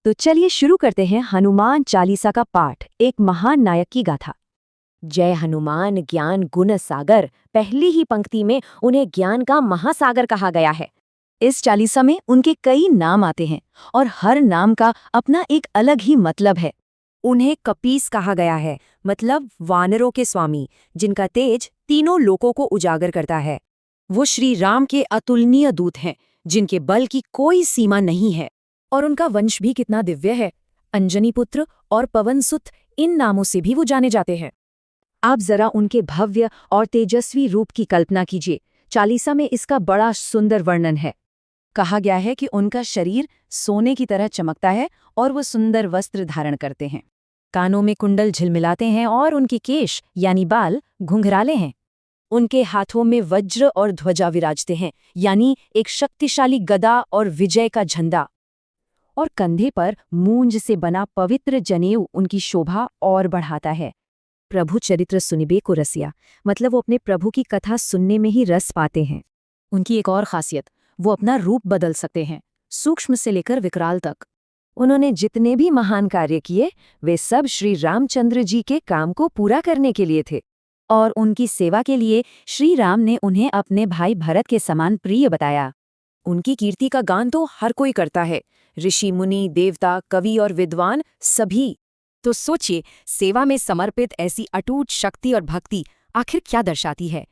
तो चलिए शुरू करते हैं हनुमान चालीसा का पाठ, एक महान नायक की गाथा। जय हनुमान ज्ञान गुण सागर। पहली ही पंक्ति में उन्हें ज्ञान का महासागर कहा गया है। इस चालीसा में उनके कई नाम आते हैं और हर नाम का अपना एक अलग ही मतलब है। उन्हें कपीस कहा गया है, मतलब वानरों के स्वामी, जिनका तेज तीनों लोकों को उजागर करता है। वो श्री राम के अतुलनीय दूत हैं, जिनके बल की कोई सीमा नहीं है। और उनका वंश भी कितना दिव्य है। अंजनी पुत्र और पवनसुत, इन नामों से भी वो जाने जाते हैं। आप जरा उनके भव्य और तेजस्वी रूप की कल्पना कीजिए। चालीसा में इसका बड़ा सुंदर वर्णन है। कहा गया है कि उनका शरीर सोने की तरह चमकता है और वो सुंदर वस्त्र धारण करते हैं। कानों में कुंडल झिलमिलाते हैं और उनके केश यानी बाल घुंघराले हैं। उनके हाथों में वज्र और ध्वजा विराजते हैं, यानी एक शक्तिशाली गदा और विजय का झंडा। और कंधे पर मूंज से बना पवित्र जनेऊ उनकी शोभा और बढ़ाता है। प्रभु चरित्र सुनिबे को रसिया, मतलब वो अपने प्रभु की कथा सुनने में ही रस पाते हैं। उनकी एक और खासियत, वो अपना रूप बदल सकते हैं, सूक्ष्म से लेकर विकराल तक। उन्होंने जितने भी महान कार्य किए, वे सब श्री रामचंद्र जी के काम को पूरा करने के लिए थे। और उनकी सेवा के लिए श्री राम ने उन्हें अपने भाई भरत के समान प्रिय बताया। उनकी कीर्ति का गान तो हर कोई करता है, ऋषि मुनि, देवता, कवि और विद्वान सभी। तो सोचिए, सेवा में समर्पित ऐसी अटूट शक्ति और भक्ति आखिर क्या दर्शाती है।